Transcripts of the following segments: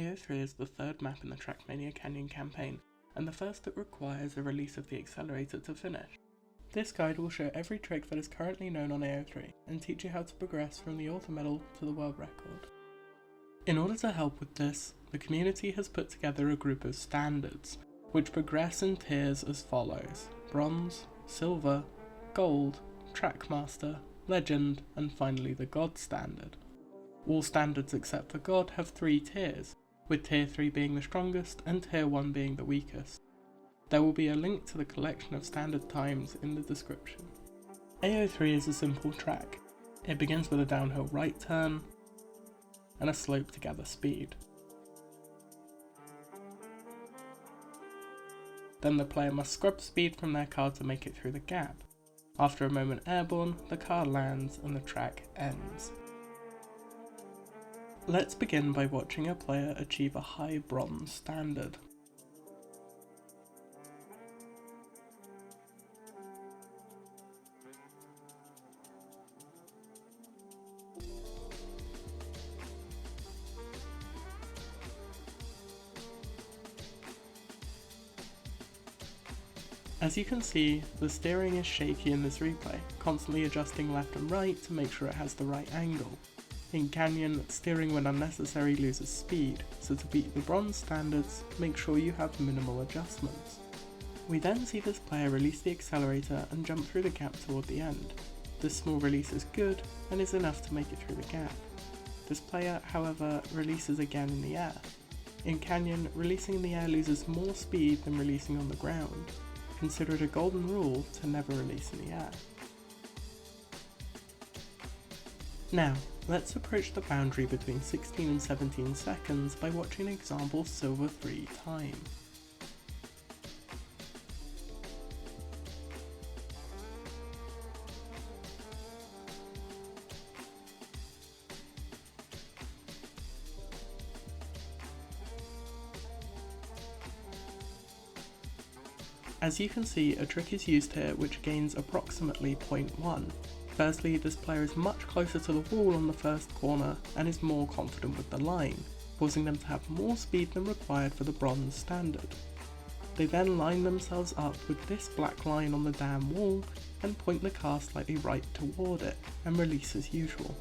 A03 is the third map in the Trackmania Canyon campaign, and the first that requires a release of the accelerator to finish. This guide will show every trick that is currently known on A03, and teach you how to progress from the author medal to the world record. In order to help with this, the community has put together a group of standards, which progress in tiers as follows: Bronze, Silver, Gold, Trackmaster, Legend, and finally the God standard. All standards except for God have 3 tiers, with tier 3 being the strongest and tier 1 being the weakest. There will be a link to the collection of standard times in the description. A03 is a simple track. It begins with a downhill right turn and a slope to gather speed. Then the player must scrub speed from their car to make it through the gap. After a moment airborne, the car lands and the track ends. Let's begin by watching a player achieve a high bronze standard. As you can see, the steering is shaky in this replay, constantly adjusting left and right to make sure it has the right angle. In Canyon, steering when unnecessary loses speed, so to beat the bronze standards, make sure you have minimal adjustments. We then see this player release the accelerator and jump through the gap toward the end. This small release is good and is enough to make it through the gap. This player, however, releases again in the air. In Canyon, releasing in the air loses more speed than releasing on the ground. Consider it a golden rule to never release in the air. Now, let's approach the boundary between 16 and 17 seconds by watching an example Silver 3 time. As you can see, a trick is used here which gains approximately 0.1. Firstly, this player is much closer to the wall on the first corner and is more confident with the line, causing them to have more speed than required for the bronze standard. They then line themselves up with this black line on the dam wall and point the car slightly right toward it, and release as usual.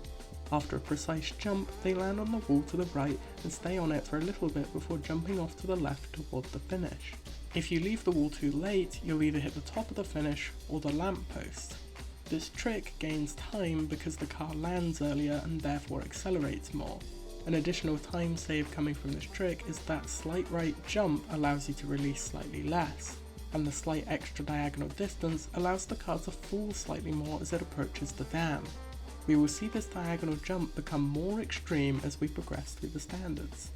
After a precise jump, they land on the wall to the right and stay on it for a little bit before jumping off to the left toward the finish. If you leave the wall too late, you'll either hit the top of the finish or the lamppost. This trick gains time because the car lands earlier and therefore accelerates more. An additional time save coming from this trick is that slight right jump allows you to release slightly less, and the slight extra diagonal distance allows the car to fall slightly more as it approaches the dam. We will see this diagonal jump become more extreme as we progress through the standards.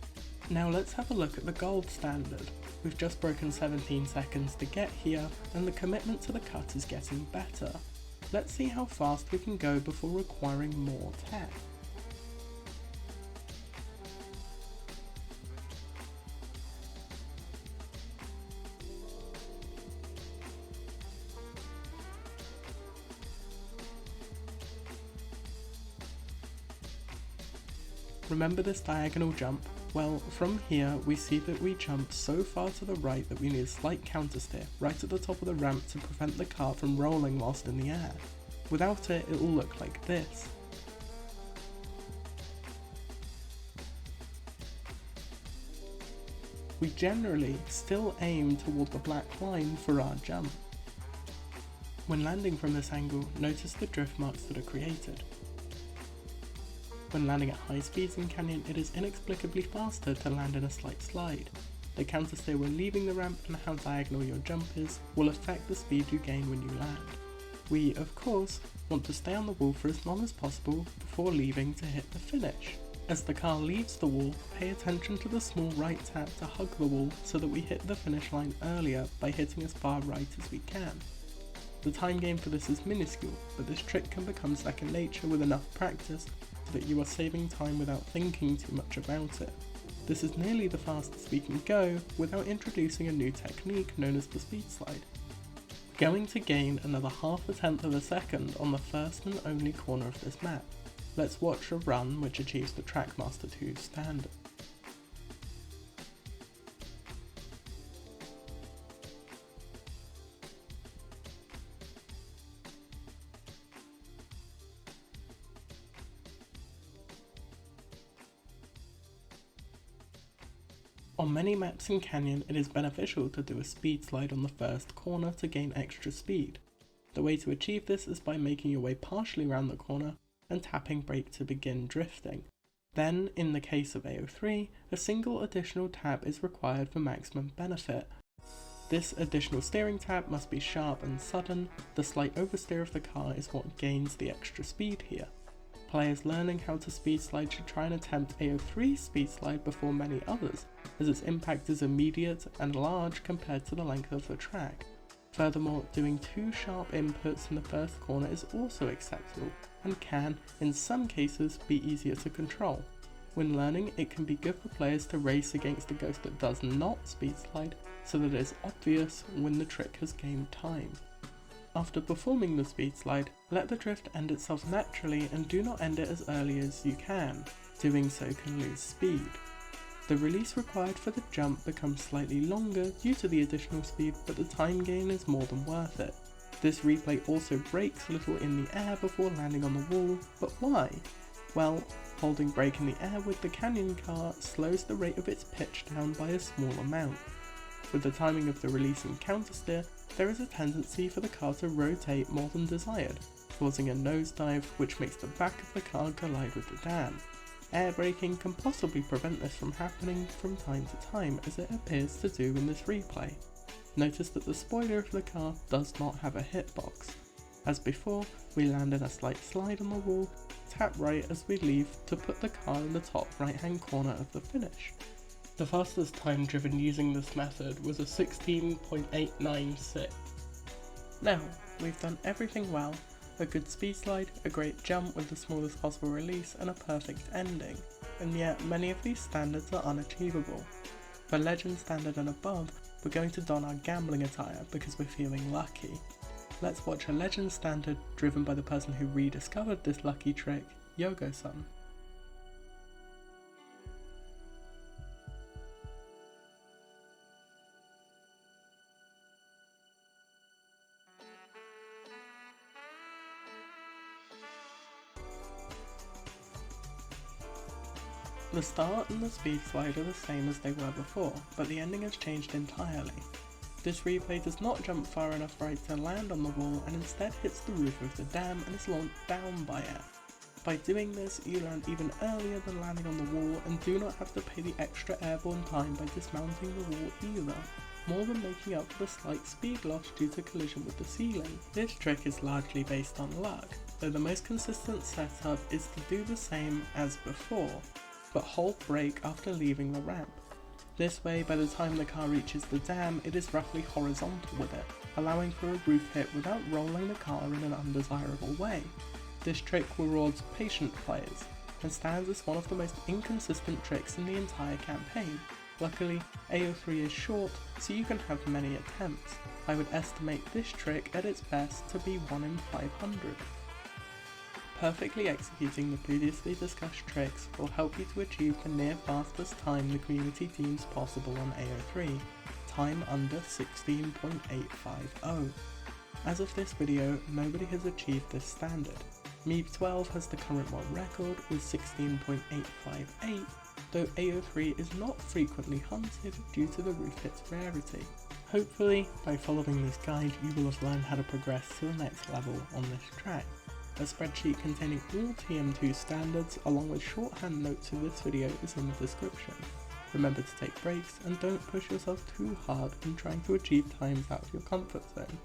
Now let's have a look at the gold standard. We've just broken 17 seconds to get here, and the commitment to the cut is getting better. Let's see how fast we can go before requiring more tech. Remember this diagonal jump? Well, from here we see that we jump so far to the right that we need a slight countersteer right at the top of the ramp to prevent the car from rolling whilst in the air. Without it, it will look like this. We generally still aim toward the black line for our jump. When landing from this angle, notice the drift marks that are created. When landing at high speeds in Canyon, it is inexplicably faster to land in a slight slide. The countersteer when leaving the ramp and how diagonal your jump is will affect the speed you gain when you land. We, of course, want to stay on the wall for as long as possible before leaving to hit the finish. As the car leaves the wall, pay attention to the small right tap to hug the wall so that we hit the finish line earlier by hitting as far right as we can. The time gain for this is minuscule, but this trick can become second nature with enough practice so that you are saving time without thinking too much about it. This is nearly the fastest we can go without introducing a new technique known as the speed slide. We're going to gain another 0.5 of a second on the first and only corner of this map. Let's watch a run which achieves the Trackmaster 2 standard. On many maps in Canyon, it is beneficial to do a speed slide on the first corner to gain extra speed. The way to achieve this is by making your way partially around the corner and tapping brake to begin drifting. Then, in the case of A03, a single additional tap is required for maximum benefit. This additional steering tap must be sharp and sudden. The slight oversteer of the car is what gains the extra speed here. Players learning how to speed slide should try and attempt A03's speed slide before many others, as its impact is immediate and large compared to the length of the track. Furthermore, doing 2 sharp inputs in the first corner is also acceptable, and can, in some cases, be easier to control. When learning, it can be good for players to race against a ghost that does not speed slide, so that it is obvious when the trick has gained time. After performing the speed slide, let the drift end itself naturally and do not end it as early as you can. Doing so can lose speed. The release required for the jump becomes slightly longer due to the additional speed, but the time gain is more than worth it. This replay also brakes a little in the air before landing on the wall, but why? Well, holding brake in the air with the Canyon car slows the rate of its pitch down by a small amount. With the timing of the release and countersteer, there is a tendency for the car to rotate more than desired, causing a nosedive which makes the back of the car collide with the dam. Air braking can possibly prevent this from happening from time to time, as it appears to do in this replay. Notice that the spoiler of the car does not have a hitbox. As before, we land in a slight slide on the wall, tap right as we leave to put the car in the top right hand corner of the finish. The fastest time driven using this method was a 16.896. Now, we've done everything well: a good speed slide, a great jump with the smallest possible release, and a perfect ending, and yet many of these standards are unachievable. For Legend Standard and above, we're going to don our gambling attire because we're feeling lucky. Let's watch a Legend Standard driven by the person who rediscovered this lucky trick, Yogo-san. The start and the speed slide are the same as they were before, but the ending has changed entirely. This replay does not jump far enough right to land on the wall and instead hits the roof of the dam and is launched down by it. By doing this, you land even earlier than landing on the wall and do not have to pay the extra airborne time by dismounting the wall either, more than making up for the slight speed loss due to collision with the ceiling. This trick is largely based on luck, though the most consistent setup is to do the same as before, but hold brake after leaving the ramp. This way, by the time the car reaches the dam, it is roughly horizontal with it, allowing for a roof hit without rolling the car in an undesirable way. This trick rewards patient players, and stands as one of the most inconsistent tricks in the entire campaign. Luckily, A03 is short, so you can have many attempts. I would estimate this trick at its best to be 1 in 500. Perfectly executing the previously discussed tricks will help you to achieve the near fastest time the community deems possible on A03, time under 16.850. As of this video, nobody has achieved this standard. Meeb12 has the current world record with 16.858, though A03 is not frequently hunted due to the roof hit's rarity. Hopefully, by following this guide, you will have learned how to progress to the next level on this track. A spreadsheet containing all TM2 standards along with shorthand notes of this video is in the description. Remember to take breaks and don't push yourself too hard in trying to achieve times out of your comfort zone.